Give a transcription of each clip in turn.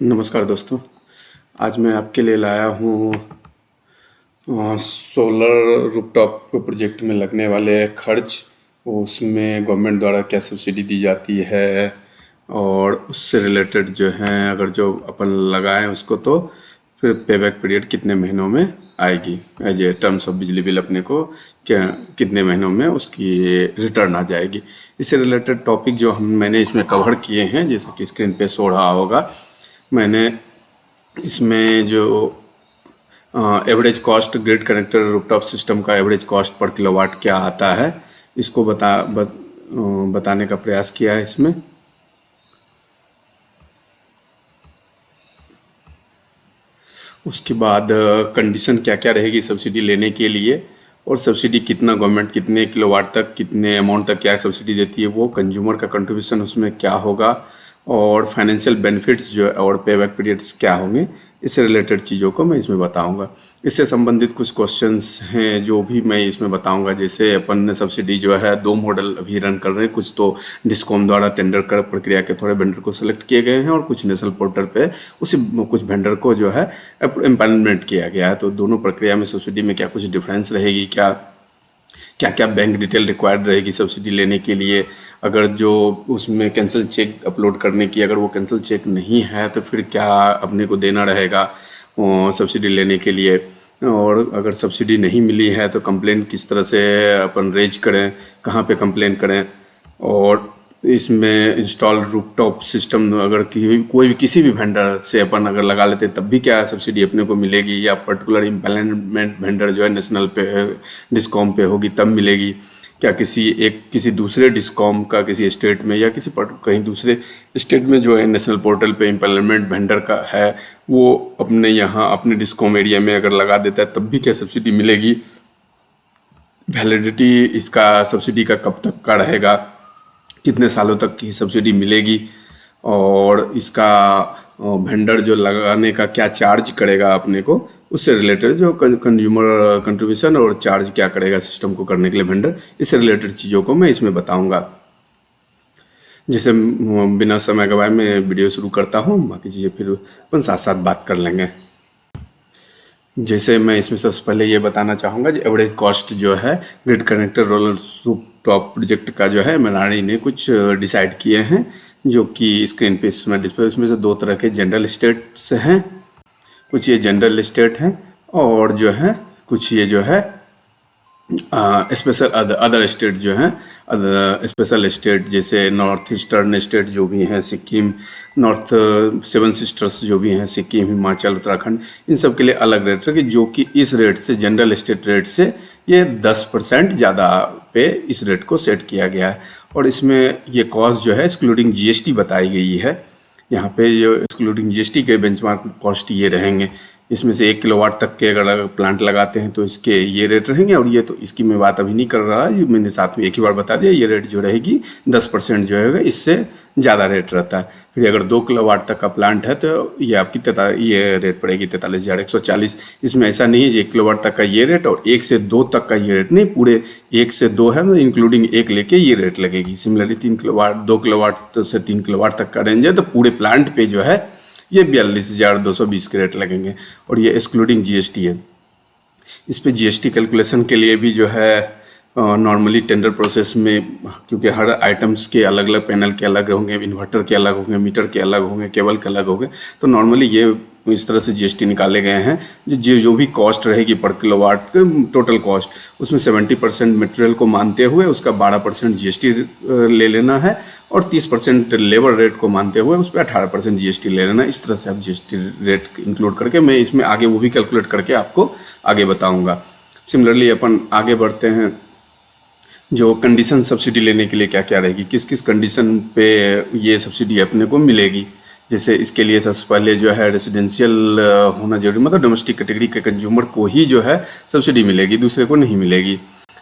नमस्कार दोस्तों। आज मैं आपके लिए लाया हूँ सोलर रूफटॉप प्रोजेक्ट में लगने वाले खर्च, उसमें गवर्नमेंट द्वारा क्या सब्सिडी दी जाती है और उससे रिलेटेड जो हैं अगर जो अपन लगाएं उसको तो फिर पेबैक पीरियड कितने महीनों में आएगी, एज ए टर्म्स ऑफ बिजली बिल अपने को क्या कितने महीनों में उसकी रिटर्न आ जाएगी। इससे रिलेटेड टॉपिक जो मैंने इसमें कवर किए हैं, जैसा कि स्क्रीन पे शो रहा होगा, मैंने इसमें जो average cost grid connector rooftop system का एवरेज कॉस्ट पर किलोवाट क्या आता है इसको बताने का प्रयास किया है इसमें। उसके बाद कंडीशन क्या क्या रहेगी सब्सिडी लेने के लिए, और सब्सिडी कितना गवर्नमेंट कितने किलोवाट तक कितने अमाउंट तक क्या सब्सिडी देती है, वो कंज्यूमर का कंट्रीब्यूशन उसमें क्या होगा, और फाइनेंशियल बेनिफिट्स जो और पेबैक पीरियड्स क्या होंगे, इससे रिलेटेड चीज़ों को मैं इसमें बताऊंगा। इससे संबंधित कुछ क्वेश्चंस हैं जो भी मैं इसमें बताऊंगा। जैसे अपन ने सब्सिडी जो है 2 मॉडल अभी रन कर रहे हैं, कुछ तो डिस्कॉम द्वारा टेंडर कर प्रक्रिया के थोड़े वेंडर को सेलेक्ट किए गए हैं और कुछ नेशनल पोर्टल पे उसी कुछ वेंडर को जो है एम्पानलमेंट किया गया है। तो दोनों प्रक्रिया में सब्सिडी में क्या कुछ डिफरेंस रहेगी, क्या क्या बैंक डिटेल रिक्वायर्ड रहेगी सब्सिडी लेने के लिए, अगर जो उसमें कैंसिल चेक अपलोड करने की अगर वो कैंसिल चेक नहीं है तो फिर क्या अपने को देना रहेगा सब्सिडी लेने के लिए, और अगर सब्सिडी नहीं मिली है तो कंप्लेन किस तरह से अपन रेज करें, कहाँ पे कंप्लेन करें, और इसमें इंस्टॉल रूफटॉप सिस्टम अगर कोई भी किसी भी वेंडर से अपन अगर लगा लेते तब भी क्या सब्सिडी अपने को मिलेगी, या पर्टिकुलर इम्प्लीमेंट वेंडर जो है नेशनल पे डिस्कॉम पे होगी तब मिलेगी, क्या किसी दूसरे डिस्कॉम का किसी स्टेट में या कहीं दूसरे स्टेट में जो है नेशनल पोर्टल पे इम्प्लीमेंट वेंडर का है वो अपने यहाँ अपने डिस्कॉम एरिया में अगर लगा देता है तब भी क्या सब्सिडी मिलेगी, वैलिडिटी इसका सब्सिडी का कब तक का रहेगा, कितने सालों तक की सब्सिडी मिलेगी, और इसका वेंडर जो लगाने का क्या चार्ज करेगा अपने को, उससे रिलेटेड जो कंज्यूमर कंट्रीब्यूशन और चार्ज क्या करेगा सिस्टम को करने के लिए वेंडर, इससे रिलेटेड चीज़ों को मैं इसमें बताऊंगा। जिसे बिना समय गवाए मैं वीडियो शुरू करता हूँ, बाकी चीज़ें फिर अपन साथ साथ बात कर लेंगे। जैसे मैं इसमें सबसे पहले ये बताना चाहूँगा कि एवरेज कॉस्ट जो है grid connector roller rooftop project का जो है मनाली ने कुछ डिसाइड किए हैं, जो कि स्क्रीन पे इसमें डिस्प्ले, उसमें से 2 तरह के जनरल स्टेट्स हैं, कुछ ये जनरल स्टेट हैं और जो है कुछ ये जो है स्पेशल अदर स्टेट जो हैं स्पेशल स्टेट, जैसे नॉर्थ ईस्टर्न स्टेट जो भी हैं सिक्किम, नॉर्थ 7 सिस्टर्स जो भी हैं सिक्किम, हिमाचल, उत्तराखंड, इन सब के लिए अलग रेट है, जो कि इस रेट से जनरल स्टेट रेट से ये 10% ज़्यादा पे इस रेट को सेट किया गया है। और इसमें ये कॉस्ट जो है एक्सक्लूडिंग जीएसटी बताई गई है। यहाँ पे जो एक्सक्लूडिंग जीएसटी के बेंचमार्क कॉस्ट ये रहेंगे। इसमें से 1 किलोवाट तक के अगर प्लांट लगाते हैं तो इसके ये रेट रहेंगे, और ये तो इसकी मैं बात अभी नहीं कर रहा, ये मैंने साथ में एक ही बार बता दिया, ये रेट जो रहेगी 10% जो है इससे ज़्यादा रेट रहता है। फिर अगर 2 किलोवाट तक का प्लांट है तो ये आपकी ये रेट पड़ेगी 43,140। इसमें ऐसा नहीं है कि 1 किलोवाट तक का ये रेट और 1 से 2 तक का ये रेट नहीं, पूरे 1 से 2 है मतलब इंक्लूडिंग 1 लेके ये रेट लगेगी। सिमिलरली 2 किलोवाट से 3 किलोवाट तक का रेंज है तो पूरे प्लांट पे जो है ये 42,220 के रेट लगेंगे, और ये एक्सक्लूडिंग जीएसटी है। इस पे जीएसटी कैलकुलेशन के लिए भी जो है नॉर्मली टेंडर प्रोसेस में, क्योंकि हर आइटम्स के अलग अलग पैनल के अलग होंगे, इन्वर्टर के अलग होंगे, मीटर के अलग होंगे, केबल के अलग होंगे, तो नॉर्मली ये इस तरह से जीएसटी निकाले गए हैं। जो भी कॉस्ट रहेगी पर किलोवाट टोटल कॉस्ट, उसमें 70% मटेरियल को मानते हुए उसका 12% जीएसटी ले लेना है, और 30% लेबर रेट को मानते हुए उस पर 18% जीएसटी ले लेना है। इस तरह से आप जीएसटी रेट इंक्लूड करके मैं इसमें आगे वो भी कैलकुलेट करके आपको आगे बताऊँगा। सिमिलरली अपन आगे बढ़ते हैं, जो कंडीशन सब्सिडी लेने के लिए क्या क्या रहेगी, किस किस कंडीशन पे ये सब्सिडी अपने को मिलेगी। जैसे इसके लिए सबसे पहले जो है रेजिडेंशियल होना जरूरी, मतलब डोमेस्टिक कैटेगरी के कंज्यूमर को ही जो है सब्सिडी मिलेगी, दूसरे को नहीं मिलेगी।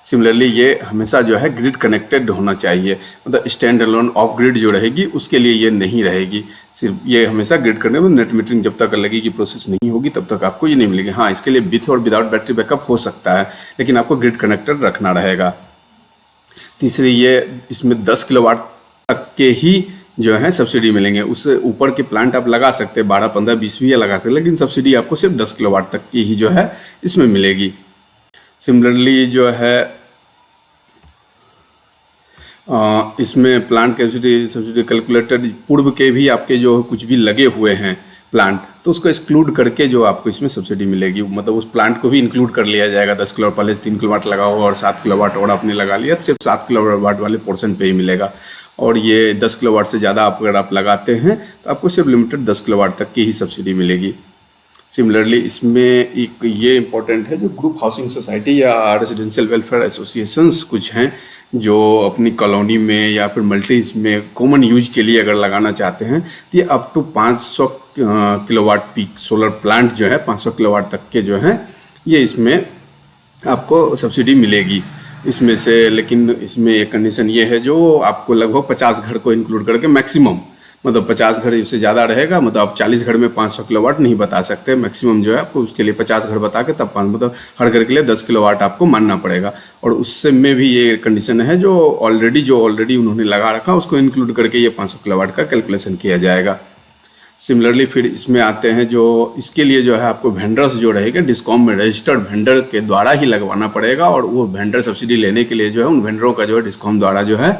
सिमिलरली ये हमेशा जो है ग्रिड कनेक्टेड होना चाहिए, मतलब स्टैंड अलोन ऑफ ग्रिड जो रहेगी उसके लिए ये नहीं रहेगी। सिर्फ ये हमेशा ग्रिड करने में नेट मीटरिंग जब तक लगेगी प्रोसेस नहीं होगी तब तक आपको ये नहीं मिलेगी। हाँ, इसके लिए विथ और विदाउट बैटरी बैकअप हो सकता है, लेकिन आपको ग्रिड कनेक्टेड रखना रहेगा। तीसरी ये इसमें 10 किलोवाट तक के ही जो है सब्सिडी मिलेंगे। उससे ऊपर के प्लांट आप लगा सकते हैं, 12, 15, 20 भी लगा सकते हैं, लेकिन सब्सिडी आपको सिर्फ 10 किलोवाट तक की ही जो है इसमें मिलेगी। सिमिलरली जो है इसमें प्लांट कैपेसिटी सब्सिडी कैलकुलेटेड पूर्व के भी आपके जो कुछ भी लगे हुए हैं प्लांट, तो उसको एक्सक्लूड करके जो आपको इसमें सब्सिडी मिलेगी, मतलब उस प्लांट को भी इंक्लूड कर लिया जाएगा। 10 किलोवाट पहले 3 किलोवाट लगा हुआ और 7 किलोवाट और आपने लगा लिया, सिर्फ 7 किलोवाट वाले पोर्शन पे ही मिलेगा। और ये 10 किलोवाट से ज़्यादा अगर आप लगाते हैं तो आपको सिर्फ लिमिटेड 10 किलोवाट तक की ही सब्सिडी मिलेगी। सिमिलरली इसमें एक ये इम्पोर्टेंट है, जो ग्रुप हाउसिंग सोसाइटी या रेजिडेंशियल वेलफेयर एसोसिएशंस कुछ हैं जो अपनी कॉलोनी में या फिर मल्टीज में कॉमन यूज के लिए अगर लगाना चाहते हैं, तो ये up to 500 kilowatt peak solar plant जो है 500 किलोवाट तक के जो हैं ये इसमें आपको सब्सिडी मिलेगी इसमें से। लेकिन इसमें एक कंडीशन ये है, जो आपको लगभग 50 घर को इंक्लूड करके मैक्सिमम, मतलब 50 घर इससे ज़्यादा रहेगा, मतलब आप 40 घर में 500 किलोवाट नहीं बता सकते, मैक्सिमम जो है आपको उसके लिए 50 घर बता के तब मतलब हर घर के लिए 10 किलोवाट आपको मानना पड़ेगा। और उससे में भी ये कंडीशन है, जो ऑलरेडी उन्होंने लगा रखा उसको इंक्लूड करके ये 500 किलोवाट का कैलकुलेशन किया जाएगा। सिमिलरली फिर इसमें आते हैं, जो इसके लिए जो है आपको वेंडर्स जो रहेगा डिस्कॉम में रजिस्टर्ड वेंडर के द्वारा ही लगवाना पड़ेगा। और वो वेंडर सब्सिडी लेने के लिए जो है उन वेंडरों का जो है डिस्कॉम द्वारा जो है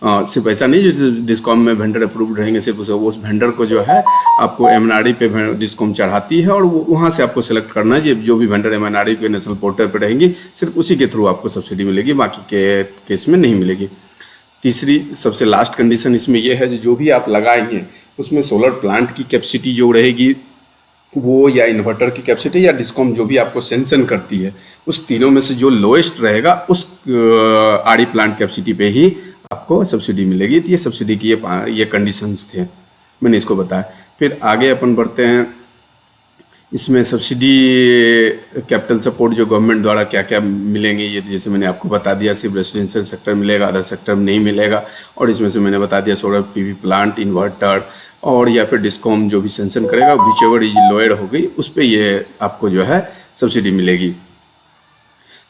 सिर्फ ऐसा नहीं, जो डिस्कॉम में वेंडर अप्रूव्ड रहेंगे सिर्फ उस वेंडर को जो है आपको एमएनआरई पे डिस्कॉम चढ़ाती है और वहाँ से आपको सेलेक्ट करना है जो भी वेंडर एमएनआरई पे नेशनल पोर्टल पर रहेंगी, सिर्फ उसी के थ्रू आपको सब्सिडी मिलेगी, बाकी के केस में नहीं मिलेगी। तीसरी सबसे लास्ट कंडीशन इसमें यह है, जो भी आप लगाएंगे उसमें सोलर प्लांट की कैपेसिटी जो रहेगी वो, या इन्वर्टर की कैपेसिटी या डिस्कॉम जो भी आपको सेंशन करती है, उस तीनों में से जो लोएस्ट रहेगा उस आरई प्लांट कैपेसिटी पे ही आपको सब्सिडी मिलेगी। तो ये सब्सिडी की ये कंडीशंस थे, मैंने इसको बताया। फिर आगे अपन बढ़ते हैं, इसमें सब्सिडी कैपिटल सपोर्ट जो गवर्नमेंट द्वारा क्या क्या मिलेंगे, ये जैसे मैंने आपको बता दिया, सिर्फ रेजिडेंशियल सेक्टर मिलेगा, अदर सेक्टर में नहीं मिलेगा। और इसमें से मैंने बता दिया सोलर पीवी प्लांट, इन्वर्टर और या फिर डिस्कॉम जो भी सेंशन करेगा, विच एवर इज लोअर हो गई उस पर ये आपको जो है सब्सिडी मिलेगी।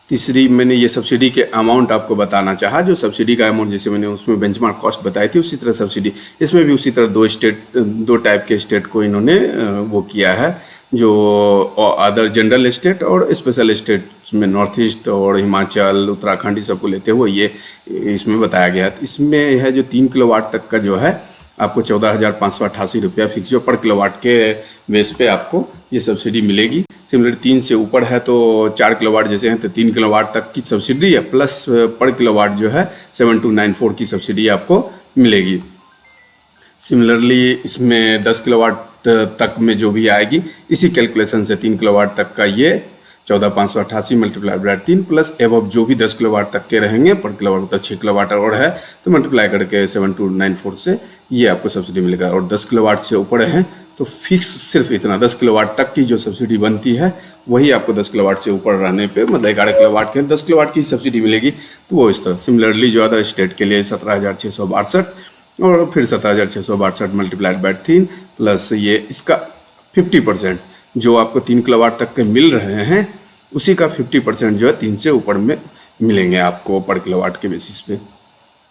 तीसरी मैंने ये सब्सिडी के अमाउंट आपको बताना चाहा, जो सब्सिडी का अमाउंट जैसे मैंने उसमें बेंचमार्क कॉस्ट बताई थी, उसी तरह सब्सिडी इसमें भी उसी तरह दो टाइप के स्टेट को इन्होंने वो किया है, जो अदर जनरल स्टेट और स्पेशल स्टेट में नॉर्थ ईस्ट और हिमाचल, उत्तराखंड ये सबको लेते हुए ये इसमें बताया गया। इसमें है जो 3 किलोवाट तक का जो है आपको 14,588 रुपया फिक्स जो पर किलोवाट के बेस पे आपको ये सब्सिडी मिलेगी। सिमिलर 3 से ऊपर है तो 4 किलोवाट जैसे हैं तो 3 किलोवाट तक की सब्सिडी है, प्लस पर किलोवाट जो है 7294 की सब्सिडी आपको मिलेगी। सिमिलरली इसमें 10 किलोवाट तक में जो भी आएगी इसी कैलकुलेशन से 3 किलोवाट तक का ये 14,588 मल्टीप्लाई बाय 3 प्लस एवब जो भी 10 किलोवाट तक के रहेंगे पर किलोवाट तो 6 किलोवाट और है तो मल्टीप्लाई करके 7294 से ये आपको सब्सिडी मिलेगा। और 10 किलोवाट से ऊपर है तो फिक्स सिर्फ इतना 10 किलोवाट तक की जो सब्सिडी बनती है वही आपको 10 किलोवाट से ऊपर रहने पे मतलब 11 किलोवाट के 10 किलोवाट की सब्सिडी मिलेगी। तो वो इस तरह सिमिलरली जो अदर स्टेट के लिए 17,662 और फिर 17,662 मल्टीप्लाइड बाय 3 प्लस ये इसका 50% जो आपको 3 किलोवाट तक के मिल रहे हैं उसी का 50% जो है 3 से ऊपर में मिलेंगे आपको पर किलोवाट के बेसिस पे।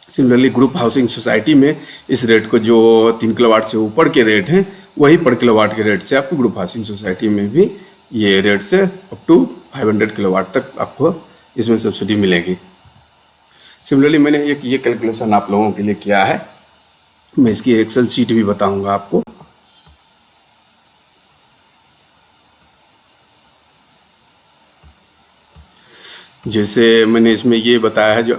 सिमिलरली ग्रुप हाउसिंग सोसाइटी में इस रेट को जो 3 किलोवाट से ऊपर के रेट हैं वही पर किलोवाट के रेट से आपको ग्रुप हाउसिंग सोसाइटी में भी ये रेट से अप टू 500 किलोवाट तक आपको इसमें सब्सिडी मिलेगी। सिमिलरली मैंने ये कैलकुलेशन आप लोगों के लिए किया है, मैं इसकी एक्सेल शीट भी बताऊंगा आपको। जैसे मैंने इसमें ये बताया है जो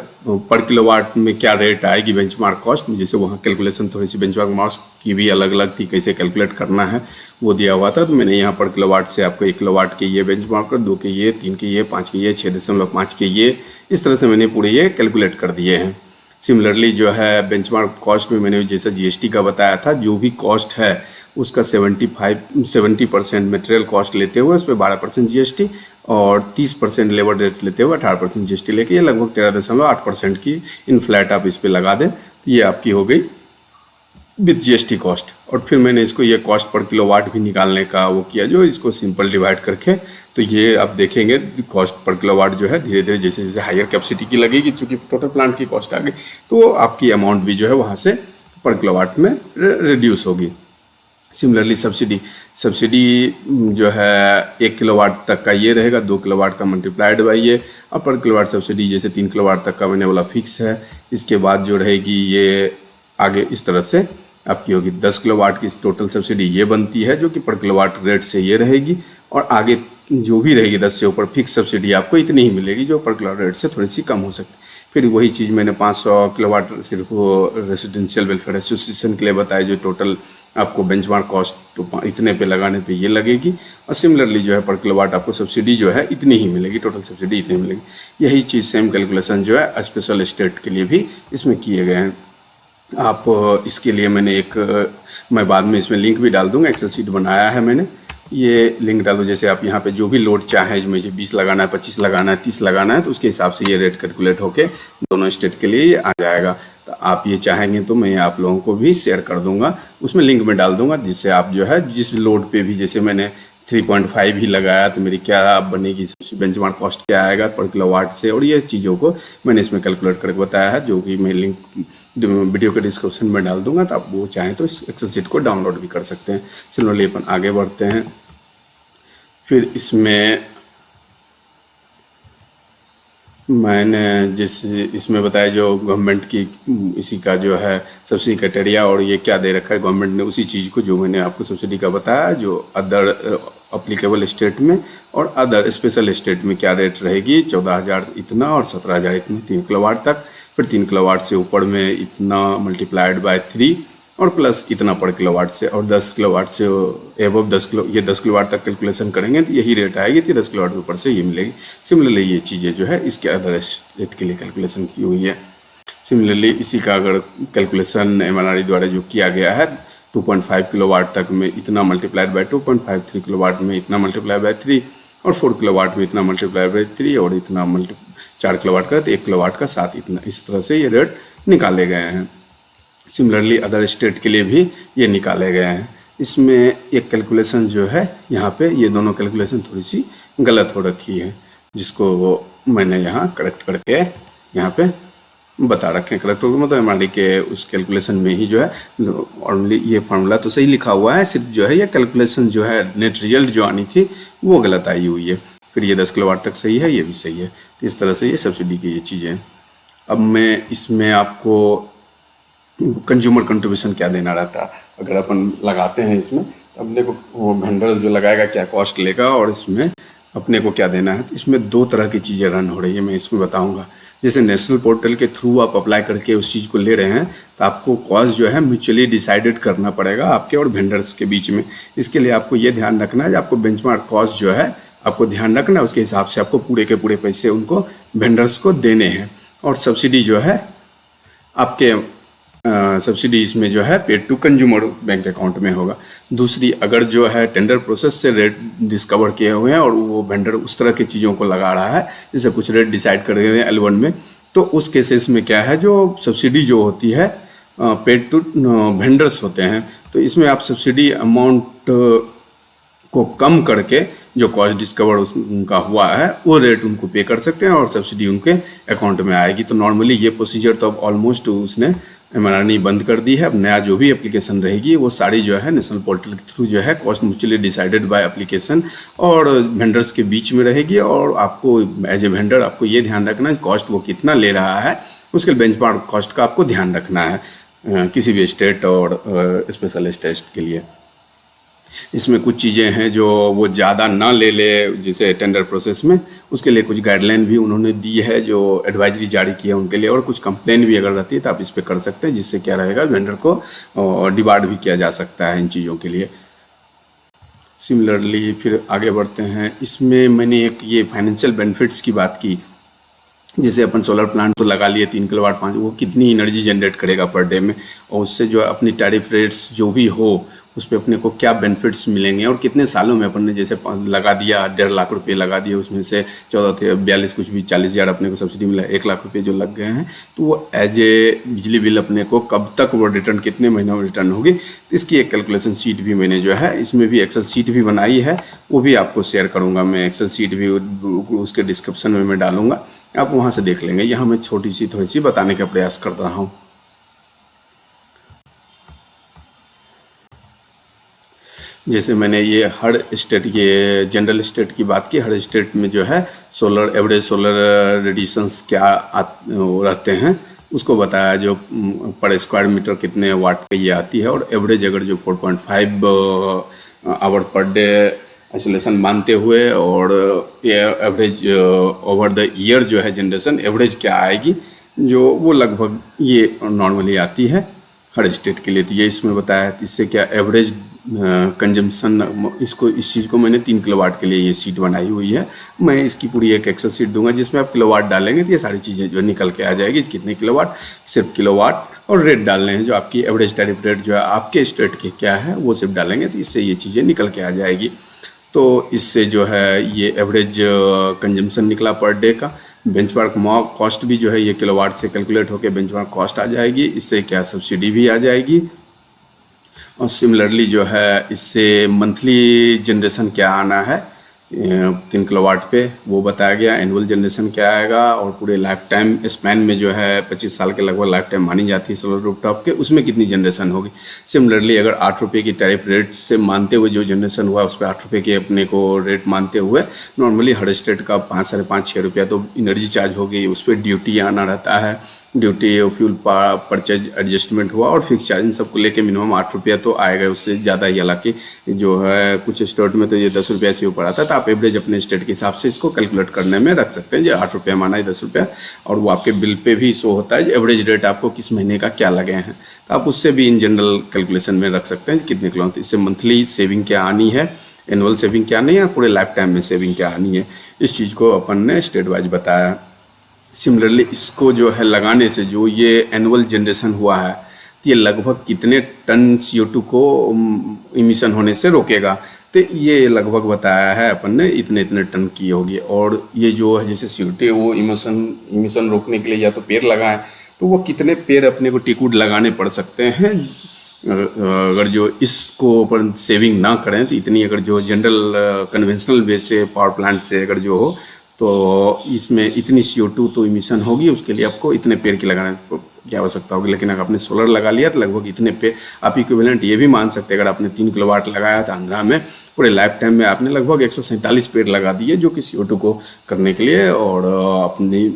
पर किलोवाट में क्या रेट आएगी बेंचमार्क कॉस्ट में, जैसे वहाँ कैलकुलेशन थोड़ी सी बेंचमार्क कॉस्ट की भी अलग अलग थी, कैसे कैलकुलेट करना है वो दिया हुआ था। तो मैंने यहाँ पर किलोवाट से आपको 1 किलोवाट के ये बेंचमार्क कर, 2 के ये, 3 के ये, 5 के ये, 6.5 के ये, इस तरह से मैंने पूरे ये कैलकुलेट कर दिए हैं। सिमिलरली जो है बेंचमार्क कॉस्ट में मैंने जैसा जीएसटी का बताया था, जो भी कॉस्ट है उसका 70% मटेरियल कॉस्ट लेते हुए उस पर 12% जीएसटी और 30% लेबर रेट लेते हुए 18% जीएसटी लेके ये लगभग 13.8% की इन फ्लैट आप इस पर लगा दें तो ये आपकी हो गई विथ जीएसटी कॉस्ट। और फिर मैंने इसको ये कॉस्ट पर किलोवाट भी निकालने का वो किया, जो इसको सिंपल डिवाइड करके तो ये आप देखेंगे कॉस्ट पर किलोवाट जो है धीरे धीरे जैसे जैसे हायर कैपेसिटी की लगेगी, चूँकि टोटल प्लांट की कॉस्ट आ गई तो आपकी अमाउंट भी जो है वहाँ से पर किलोवाट में रिड्यूस होगी। सिमिलरली सब्सिडी जो है 1 किलोवाट तक का ये रहेगा, 2 किलोवाट का मल्टीप्लाइड बाई ये, और पर किलोवाट सब्सिडी जैसे 3 किलोवाट तक का मैंने बोला फिक्स है। इसके बाद जो रहेगी ये आगे इस तरह से आपकी होगी 10 किलोवाट की टोटल सब्सिडी ये बनती है, जो कि पर किलोवाट रेट से ये रहेगी, और आगे जो भी रहेगी 10 से ऊपर फिक्स सब्सिडी आपको इतनी ही मिलेगी, जो पर किलोवाट रेट से थोड़ी सी कम हो सकती है। फिर वही चीज़ मैंने 500 किलोवाट सिर्फ रेसिडेंशियल वेलफेयर एसोसिएशन के लिए बताया, जो टोटल आपको बेंचमार्क कॉस्ट इतने पे लगाने पे ये लगेगी, और सिमिलरली जो है पर किलोवाट आपको सब्सिडी जो है इतनी ही मिलेगी, टोटल सब्सिडी इतनी मिलेगी। यही चीज़ सेम कैलकुलेशन जो है स्पेशल स्टेट के लिए भी इसमें किए गए हैं। आप इसके लिए मैंने मैं बाद में इसमें लिंक भी डाल दूंगा, एक्सेल शीट बनाया है मैंने, ये लिंक डाल दो। जैसे आप यहाँ पे जो भी लोड चाहें, मुझे 20 लगाना है, 25 लगाना है, 30 लगाना है, तो उसके हिसाब से ये रेट कैलकुलेट होके दोनों स्टेट के लिए ये आ जाएगा। तो आप ये चाहेंगे तो मैं आप लोगों को भी शेयर कर दूंगा, उसमें लिंक में डाल दूंगा, जिससे आप जो है जिस लोड पे भी, जैसे मैंने 3.5 ही लगाया तो मेरी क्या बनेगी, सबसे बेंचमार्क कॉस्ट क्या आएगा पर किलोवाट से, और ये चीज़ों को मैंने इसमें कैलकुलेट करके बताया है, जो कि मैं लिंक वीडियो के डिस्क्रिप्शन में डाल दूंगा। तो आप वो चाहें तो इस एक्सेल शीट को डाउनलोड भी कर सकते हैं। सिमिलरली अपन आगे बढ़ते हैं। फिर इसमें मैंने इसमें बताया जो गवर्नमेंट की इसी का जो है सब्सिडी क्राइटेरिया, और ये क्या दे रखा है गवर्नमेंट ने, उसी चीज़ को जो मैंने आपको सब्सिडी का बताया, जो अदर अप्लीकेबल स्टेट में और अदर स्पेशल स्टेट में क्या रेट रहेगी, 14,000 इतना और 17,000 इतना 3 किलोवाट तक, फिर 3 किलोवाट से ऊपर में इतना मल्टीप्लाइड बाय 3 और प्लस इतना पर किलोवाट से, और 10 किलोवाट से एबव 10 किलोवाट तक कैलकुलेशन करेंगे तो यही रेट आएगी, तो 10 किलोवाट के ऊपर से ये मिलेगी। सिमिलरली ये चीज़ें जो है इसके अदर स्टेट के लिए कैलकुलेशन की हुई है। सिमिलरली इसी का अगर कैलकुलेशन MNRE द्वारा जो किया गया है, 2.5 किलोवाट तक में इतना मल्टीप्लाइड बाय 2.5, 3 किलोवाट में इतना मल्टीप्लाइड बाय 3, और 4 किलोवाट में इतना मल्टीप्लाइड बाय 3, और इतना 4 किलोवाट का तो 1 किलोवाट का 7, इतना इस तरह से ये रेट निकाले गए हैं। सिमिलरली अदर स्टेट के लिए भी ये निकाले गए हैं। इसमें एक कैलकुलेशन जो है यहाँ पे, ये दोनों कैलकुलेशन थोड़ी सी गलत हो रखी है, जिसको मैंने यहाँ करेक्ट करके यहाँ पे बता रखे हैं। करेक्ट हो गया, मतलब MNRE के उस कैलकुलेशन में ही जो है ऑनली ये फार्मूला तो सही लिखा हुआ है, सिर्फ जो है ये कैलकुलेशन जो है नेट रिजल्ट जो आनी थी वो गलत आई हुई है। फिर ये 10 किलोवाट तक सही है, ये भी सही है। तो इस तरह से ये सब्सिडी की ये चीज़ें। अब मैं इसमें आपको कंज्यूमर कंट्रीब्यूशन क्या देना रहता है, अगर अपन लगाते हैं इसमें, तो अपने को वो वेंडर जो लगाएगा क्या कॉस्ट लेगा, और इसमें अपने को क्या देना है। तो इसमें 2 तरह की चीज़ें रन हो रही है, मैं इसमें बताऊंगा। जैसे नेशनल पोर्टल के थ्रू आप अप्लाई करके उस चीज़ को ले रहे हैं, तो आपको कॉस्ट जो है म्यूचुअली डिसाइडेड करना पड़ेगा आपके और वेंडर्स के बीच में। इसके लिए आपको ये ध्यान रखना है, आपको बेंचमार्क कॉस्ट जो है आपको ध्यान रखना है, उसके हिसाब से आपको पूरे के पूरे पैसे उनको वेंडर्स को देने हैं। और सब्सिडी जो है आपके सब्सिडी इसमें जो है paid to consumer bank account में होगा। दूसरी, अगर जो है टेंडर प्रोसेस से रेट डिस्कवर किए हुए हैं और वो वेंडर उस तरह की चीज़ों को लगा रहा है, जैसे कुछ रेट डिसाइड कर रहे हैं L1 में, तो उस केसेस में क्या है, जो सब्सिडी जो होती है पेड टू वेंडर्स होते हैं, तो इसमें आप सब्सिडी अमाउंट को कम करके जो कॉस्ट डिस्कवर उनका हुआ है वो रेट उनको पे कर सकते हैं और सब्सिडी उनके अकाउंट में आएगी। तो नॉर्मली ये प्रोसीजर तो अब ऑलमोस्ट उसने MNRE बंद कर दी है। अब नया जो भी एप्लीकेशन रहेगी वो सारी जो है नेशनल पोर्टल के थ्रू जो है cost mutually decided by application और वेंडर्स के बीच में रहेगी। और आपको एज ए वेंडर आपको ये ध्यान रखना है कॉस्ट वो कितना ले रहा है, उसके बेंचमार्क कॉस्ट का आपको ध्यान रखना है किसी भी स्टेट और स्पेशल स्टेट के लिए। इसमें कुछ चीज़ें हैं जो वो ज़्यादा ना ले ले, जैसे टेंडर प्रोसेस में, उसके लिए कुछ गाइडलाइन भी उन्होंने दी है जो एडवाइजरी जारी किया उनके लिए। और कुछ कंप्लेन भी अगर रहती है तो आप इस पर कर सकते हैं, जिससे क्या रहेगा वेंडर को डिबार्ड भी किया जा सकता है इन चीज़ों के लिए। सिमिलरली फिर आगे बढ़ते हैं। इसमें मैंने एक ये फाइनेंशियल बेनिफिट्स की बात की, जैसे अपन सोलर प्लांट तो लगा लिए 3 किलोवाट 5, वो कितनी एनर्जी जनरेट करेगा पर डे में, और उससे जो अपनी टैरिफ रेट्स जो भी हो उस पर अपने को क्या बेनिफिट्स मिलेंगे और कितने सालों में अपन ने जैसे लगा दिया 1.5 लाख रुपए लगा दिए, उसमें से 14 थे 42 कुछ भी 40,000 अपने को सब्सिडी मिला, 1 लाख रुपए जो लग गए हैं, तो वो एज ए बिजली बिल अपने को कब तक वो रिटर्न, कितने महीनों में रिटर्न होगी, इसकी एक कैलकुलेशन शीट भी मैंने जो है इसमें भी एक्सेल शीट भी बनाई है, वो भी आपको शेयर करूँगा। मैं एक्सेल शीट भी उसके डिस्क्रिप्शन में मैं डालूँगा, आप वहाँ से देख लेंगे। यहाँ मैं छोटी सी थोड़ी सी बताने का प्रयास कर रहा हूँ। जैसे मैंने ये हर स्टेट, ये जनरल स्टेट की बात की, हर स्टेट में जो है सोलर एवरेज सोलर रेडिएशंस क्या रहते हैं उसको बताया, जो पर स्क्वायर मीटर कितने वाट पे ये आती है। और एवरेज अगर जो 4.5 आवर पर डे आइसोलेशन मानते हुए, और ये एवरेज ओवर द ईयर जो है जनरेशन एवरेज क्या आएगी, जो वो लगभग ये नॉर्मली आती है हर स्टेट के लिए। तो ये इसमें बताया है। इससे क्या एवरेज कंजम्पशन, इसको इस चीज़ को मैंने 3 किलोवाट के लिए ये सीट बनाई हुई है। मैं इसकी पूरी एक एक्सेल सीट दूंगा जिसमें आप किलोवाट डालेंगे तो ये सारी चीज़ें जो निकल के आ जाएगी, कितने किलोवाट, सिर्फ किलोवाट, और रेट डालने हैं जो आपकी एवरेज टैरिफ रेट जो है आपके स्टेट के क्या है वो सिर्फ डालेंगे, तो इससे ये चीज़ें निकल के आ जाएगी। तो इससे जो है ये एवरेज कंजम्पशन निकला पर डे का। बेंचमार्क कॉस्ट भी जो है ये किलोवाट से कैलकुलेट होकर बेंचमार्क कॉस्ट आ जाएगी। इससे क्या सब्सिडी भी आ जाएगी। और सिमिलरली जो है इससे मंथली जनरेशन क्या आना है 3 किलोवाट पे वो बताया गया। एनुअल जनरेशन क्या आएगा, और पूरे लाइफ टाइम स्पैन में जो है 25 साल के लगभग लाइफ टाइम मानी जाती है सोलर रूफटॉप के, उसमें कितनी जनरेशन होगी। सिमिलरली अगर 8 रुपये की टैरिफ रेट से मानते हुए जो जनरेशन हुआ उस पर 8 रुपये के अपने को रेट मानते हुए, नॉर्मली हर स्टेट का 5, 5.5, 6 रुपया तो एनर्जी चार्ज होगी, उस पर ड्यूटी आना रहता है, ड्यूटी फ्यूल परचेज एडजस्टमेंट हुआ, और फिक्स चार्ज इन सबको लेके मिनिमम 8 रुपया तो आएगा, उससे ज़्यादा ही। हालांकि जो है कुछ स्टेट में तो ये 10 रुपया से ऊपर आता है, तो आप एवरेज अपने स्टेट के हिसाब से इसको कैलकुलेट करने में रख सकते हैं। जो 8 रुपया माना है 10 रुपया, और वो आपके बिल पे भी शो होता है एवरेज रेट आपको किस महीने का क्या लगे हैं, तो आप उससे भी इन जनरल कैलकुलेशन में रख सकते हैं कितने किलो। इससे मंथली सेविंग क्या आनी है, एनुअल सेविंग क्या नहीं है, पूरे लाइफ टाइम में सेविंग क्या आनी है, इस चीज़ को अपन ने स्टेट वाइज बताया। सिमिलरली इसको जो है लगाने से जो ये एनुअल जनरेशन हुआ है, तो ये लगभग कितने टन CO2 को इमिशन होने से रोकेगा, तो ये लगभग बताया है अपन ने इतने इतने टन की होगी। और ये जो है जैसे CO2 वो इमिशन रोकने के लिए या तो पेड़ लगाएं, तो वो कितने पेड़ अपने को टिकूड लगाने पड़ सकते हैं अगर जो इसको अपन सेविंग ना करें, तो इतनी अगर जो जनरल कन्वेंशनल वे से पावर प्लांट से अगर जो हो, तो इसमें इतनी CO2 तो इमिशन होगी, उसके लिए आपको इतने पेड़ की लगाने की आवश्यकता होगी। लेकिन अगर आपने सोलर लगा लिया तो लगभग इतने पेड़ आप इक्विवेलेंट ये भी मान सकते हैं। अगर आपने 3 किलोवाट लगाया था आंध्रा में, पूरे लाइफ टाइम में आपने लगभग 147 पेड़ लगा दिए, जो कि CO2 को करने के लिए और अपनी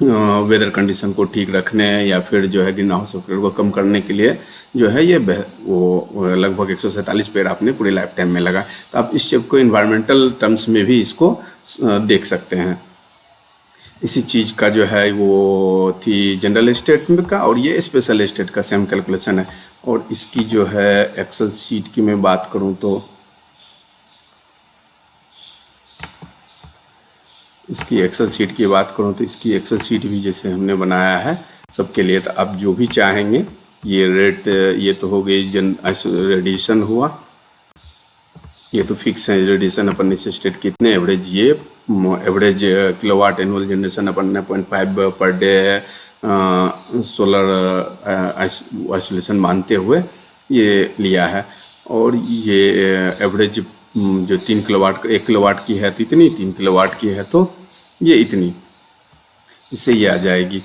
वेदर कंडीशन को ठीक रखने या फिर जो है ग्रीन हाउस इफेक्ट को कम करने के लिए जो है ये वो लगभग 147 पेड़ आपने पूरे लाइफ टाइम में लगाए। तो आप इस चीज़ को इन्वायरमेंटल टर्म्स में भी इसको देख सकते हैं। इसी चीज़ का जो है वो थी जनरल स्टेट में का, और ये स्पेशल स्टेट का सेम कैलकुलेशन है। और इसकी जो है एक्सेल शीट की मैं बात करूँ तो इसकी एक्सेल शीट की बात करूँ तो इसकी एक्सेल शीट भी जैसे हमने बनाया है सबके लिए। तो आप जो भी चाहेंगे, ये रेट ये तो हो गई रेडिएशन हुआ, ये तो फिक्स है रेडिएशन अपन इस स्टेट कितने एवरेज, ये एवरेज किलोवाट एनुअल जनरेशन अपन ने 0.5 पर डे सोलर आइसोलेशन मानते हुए ये लिया है। और ये एवरेज जो 3 किलोवाट 1 किलोवाट की है तो इतनी, 3 किलोवाट की है तो ये इतनी, इससे ये आ जाएगी।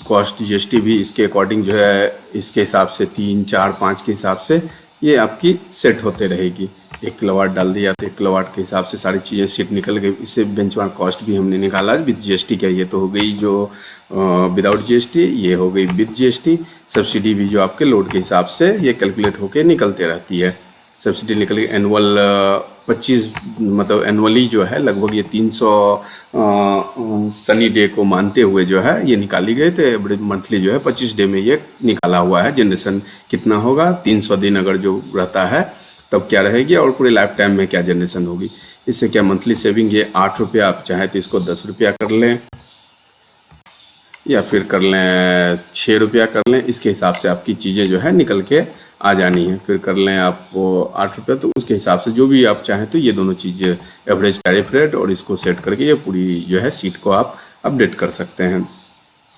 कॉस्ट GST भी इसके अकॉर्डिंग जो है इसके हिसाब से 3, 4, 5 के हिसाब से ये आपकी सेट होते रहेगी। 1 किलोवाट डाल दिया तो 1 किलोवाट के हिसाब से सारी चीज़ें सेट निकल गई। इससे बेंचमार्क कॉस्ट भी हमने निकाला विद GST का, ये तो हो गई जो विदाउट GST, ये हो गई विद GST। सब्सिडी भी जो आपके लोड के हिसाब से ये कैलकुलेट होके निकलते रहती है। सब्सिडी निकल गई एनुअल 25, मतलब एनुअली जो है लगभग ये 300 सनी डे को मानते हुए जो है ये निकाली गई। तो मंथली जो है 25 डे में ये निकाला हुआ है। जनरेशन कितना होगा, 300 दिन अगर जो रहता है तब क्या रहेगी, और पूरे लाइफ टाइम में क्या जनरेशन होगी। इससे क्या मंथली सेविंग ये 8 रुपया, आप चाहें तो इसको 10 रुपया कर लें या फिर कर लें 6 रुपया कर लें, इसके हिसाब से आपकी चीज़ें जो है निकल के आ जानी है। फिर कर लें आप 8 रुपया, तो उसके हिसाब से जो भी आप चाहें तो ये दोनों चीज़ें एवरेज टैरिफ रेट और इसको सेट करके ये पूरी जो है सीट को आप अपडेट कर सकते हैं।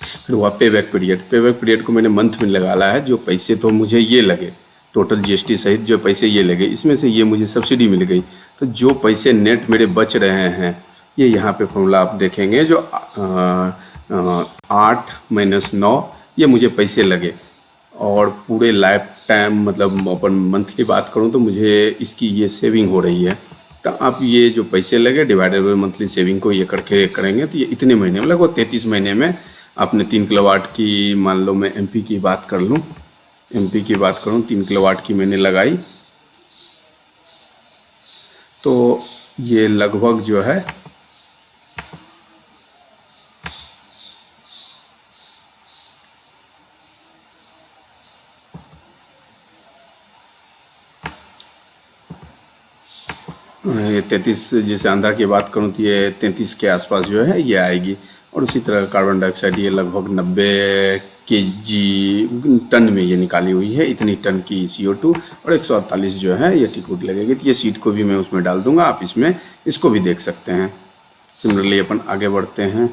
फिर हुआ पे बैक पीरियड। पे बैक पीरियड को मैंने मंथ में लगाया है। जो पैसे तो मुझे ये लगे टोटल GST सहित जो पैसे ये लगे, इसमें से ये मुझे सब्सिडी मिल गई, तो जो पैसे नेट मेरे बच रहे हैं ये यहाँ पे फॉर्मूला आप देखेंगे जो 8 - 9 ये मुझे पैसे लगे, और पूरे लाइफ टाइम मतलब अपन मंथली बात करूं तो मुझे इसकी ये सेविंग हो रही है। तो आप ये जो पैसे लगे डिवाइडेड बाई मंथली सेविंग को ये करके करेंगे तो ये इतने महीने में लगभग 33 महीने में आपने 3 किलोवाट की, मान लो मैं एमपी की बात कर लूँ, एमपी की बात करूँ 3 किलोवाट की मैंने लगाई तो ये लगभग जो है ये 33, जैसे आंध्रा की बात करूँ तो ये 33 के आसपास जो है ये आएगी। और उसी तरह कार्बन डाइऑक्साइड ये लगभग 90 kg टन में ये निकाली हुई है, इतनी टन की CO2 और 148 जो है ये टिकट लगेगी। तो ये सीट को भी मैं उसमें डाल दूंगा, आप इसमें इसको भी देख सकते हैं। सिमिलरली अपन आगे बढ़ते हैं।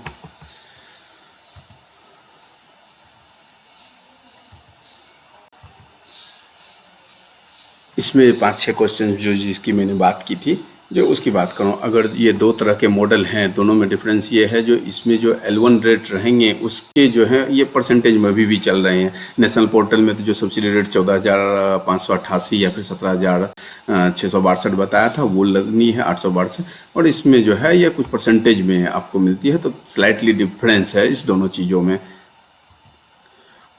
इसमें 5-6 क्वेश्चन जो जिसकी मैंने बात की थी, जो उसकी बात करूं, अगर ये दो तरह के मॉडल हैं, दोनों में डिफरेंस ये है जो इसमें जो L1 रेट रहेंगे उसके जो है ये परसेंटेज में भी चल रहे हैं। नेशनल पोर्टल में तो जो सब्सिडी रेट 14,588 या फिर 17,662 बताया था वो लगनी है 862, और इसमें जो है ये कुछ परसेंटेज में आपको मिलती है। तो स्लाइटली डिफरेंस है इस दोनों चीज़ों में।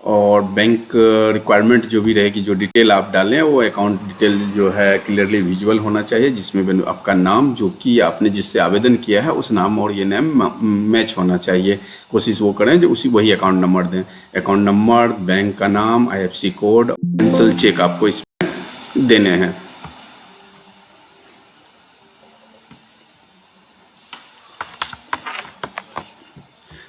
और बैंक रिक्वायरमेंट जो भी रहेगी, जो डिटेल आप डालें वो अकाउंट डिटेल जो है क्लियरली विजुअल होना चाहिए, जिसमें आपका नाम जो कि आपने जिससे आवेदन किया है उस नाम और ये नाम मैच होना चाहिए। कोशिश वो करें जो वही अकाउंट नंबर दें। अकाउंट नंबर, बैंक का नाम, IFSC कोड, कैंसल चेक आपको इसमें देने हैं।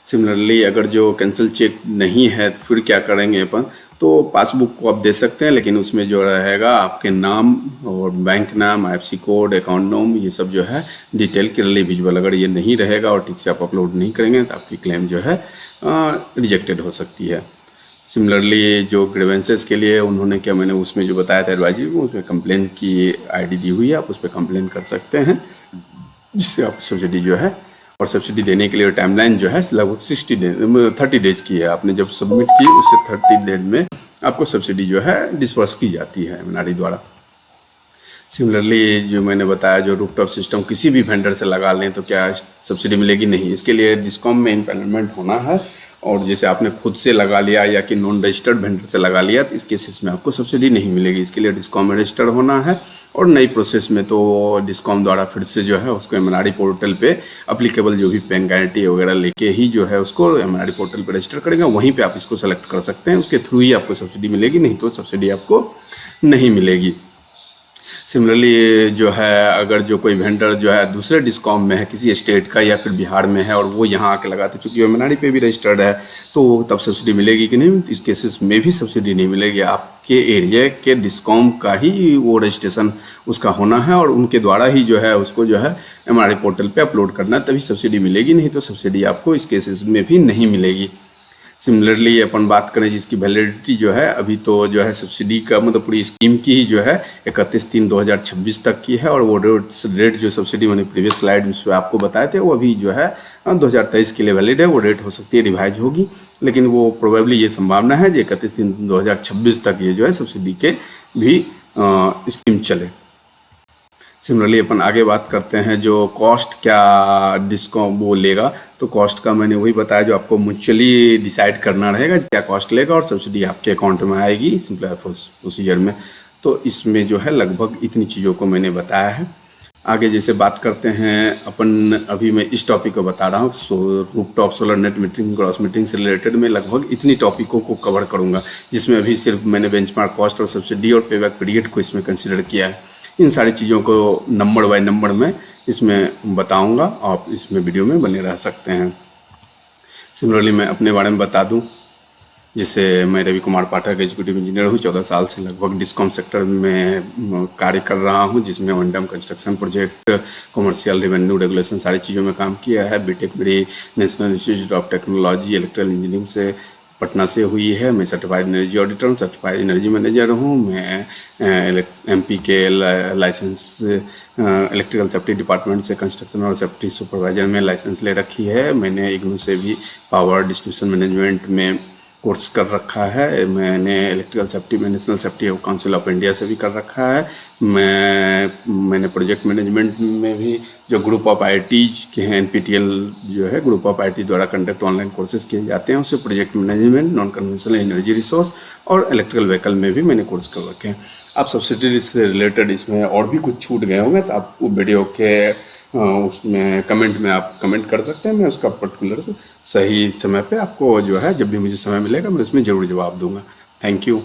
सिमिलरली अगर जो कैंसिल चेक नहीं है तो फिर क्या करेंगे अपन, तो पासबुक को आप दे सकते हैं, लेकिन उसमें जो रहेगा आपके नाम और बैंक नाम, IFSC कोड, अकाउंट नाम, ये सब जो है डिटेल क्लियरली विजुअल। अगर ये नहीं रहेगा और ठीक से आप अपलोड नहीं करेंगे तो आपकी क्लेम जो है रिजेक्टेड हो सकती है। सिमिलरली जो ग्रीवेंसेस के लिए उन्होंने क्या, मैंने उसमें जो बताया था एडवाइजरी में, उसमें कंप्लेन की ID दी हुई है, आप उस पर कंप्लेन कर सकते हैं, जिससे आप सब्सिडी जो है, और सब्सिडी देने के लिए टाइमलाइन जो है लगभग 30 डेज की है। आपने जब सबमिट की उससे 30 डेज में आपको सब्सिडी जो है डिस्पर्स की जाती है MNRE द्वारा। सिमिलरली जो मैंने बताया, जो रूफटॉप सिस्टम किसी भी वेंडर से लगा लें तो क्या सब्सिडी मिलेगी? नहीं, इसके लिए डिस्कॉम में इम्प्लीमेंट होना है। और जैसे आपने खुद से लगा लिया या कि नॉन रजिस्टर्ड वेंडर से लगा लिया तो इस केसेस में आपको सब्सिडी नहीं मिलेगी। इसके लिए डिस्कॉम में रजिस्टर्ड होना है, और नई प्रोसेस में तो डिस्कॉम द्वारा फिर से जो है उसको MNRE पोर्टल पे अप्लीकेबल जो भी बैंक गारंटी वगैरह लेके ही जो है उसको MNRE पोर्टल पे रजिस्टर करेंगे, वहीं पे आप इसको सेलेक्ट कर सकते हैं, उसके थ्रू ही आपको सब्सिडी मिलेगी, नहीं तो सब्सिडी आपको नहीं मिलेगी। सिमिलरली जो है अगर जो कोई वेंडर जो है दूसरे डिस्कॉम में है, किसी स्टेट का या फिर बिहार में है, और वो यहाँ आके लगाते, चूँकि वो MNRE पे भी रजिस्टर्ड है, तो तब सब्सिडी मिलेगी कि नहीं? इस केसेस में भी सब्सिडी नहीं मिलेगी। आपके एरिया के डिस्कॉम का ही वो रजिस्ट्रेशन उसका होना है, और उनके द्वारा ही जो है उसको जो है MNRE पोर्टल पे अपलोड करना है, तभी सब्सिडी मिलेगी, नहीं तो सब्सिडी आपको इस केसेस में भी नहीं मिलेगी। सिमिलरली अपन बात करें जिसकी वैलिडिटी जो है अभी तो जो है सब्सिडी का मतलब पूरी स्कीम की ही जो है 31/3/2026 तक की है, और वो रेट जो सब्सिडी मैंने प्रीवियस स्लाइड में आपको बताए थे वो अभी जो है 2023 के लिए वैलिड है। वो रेट हो सकती है रिवाइज होगी, लेकिन वो प्रोबेबली ये संभावना है जो 31/3/2026 तक ये जो है सब्सिडी के भी स्कीम चले। सिमिलरली अपन आगे बात करते हैं जो कॉस्ट क्या डिस्काउंट वो लेगा, तो कॉस्ट का मैंने वही बताया जो आपको म्यूचुअली डिसाइड करना रहेगा क्या कॉस्ट लेगा, और सब्सिडी आपके अकाउंट में आएगी सिंपल प्रोसीजर में। तो इसमें जो है लगभग इतनी चीज़ों को मैंने बताया है। आगे जैसे बात करते हैं अपन, अभी मैं इस टॉपिक को बता रहा हूँ, rooftop solar net metering cross metering से रिलेटेड मैं लगभग इतनी टॉपिकों को कवर करूँगा, जिसमें अभी सिर्फ मैंने बेंचमार्क कॉस्ट और सब्सिडी और पेबैक पीरियड को इसमें कंसिडर किया है। इन सारी चीज़ों को नंबर बाय नंबर में इसमें बताऊंगा, आप इसमें वीडियो में बने रह सकते हैं। सिमिलरली मैं अपने बारे में बता दूं, जैसे मैं रवि कुमार पाठक एग्जीक्यूटिव इंजीनियर हूं, 14 साल से लगभग डिस्कॉम सेक्टर में कार्य कर रहा हूं, जिसमें वनडम construction project, commercial revenue regulation सारी चीज़ों में काम किया है। बीटेक मेरी national institute of technology electrical engineering से पटना से हुई है। मैं सर्टिफाइड एनर्जी ऑडिटर हूँ, सर्टिफाइड एनर्जी मैनेजर हूँ। मैं MP के लाइसेंस इलेक्ट्रिकल सेफ्टी डिपार्टमेंट से कंस्ट्रक्शन और सेफ्टी सुपरवाइजर में लाइसेंस ले रखी है। मैंने IGNOU से भी पावर डिस्ट्रीब्यूशन मैनेजमेंट में कोर्स कर रखा है। मैंने इलेक्ट्रिकल सेफ्टी में national safety council of India से भी कर रखा है। मैंने प्रोजेक्ट मैनेजमेंट में भी जो ग्रुप ऑफ आईआईटीज के हैं, एनपीटीईएल जो है ग्रुप ऑफ आईआईटी द्वारा कंडक्ट ऑनलाइन कोर्सेज किए जाते हैं, उससे project management, non conventional energy resource और इलेक्ट्रिकल व्हीकल में भी मैंने कोर्स कर रखे हैं। आप सब्सिडी से रिलेटेड इसमें और भी कुछ छूट गए होंगे तो आप वो वीडियो के उसमें कमेंट में आप कमेंट कर सकते हैं। मैं उसका पर्टिकुलर सही समय पे आपको जो है, जब भी मुझे समय मिलेगा मैं उसमें ज़रूर जवाब दूंगा। Thank you.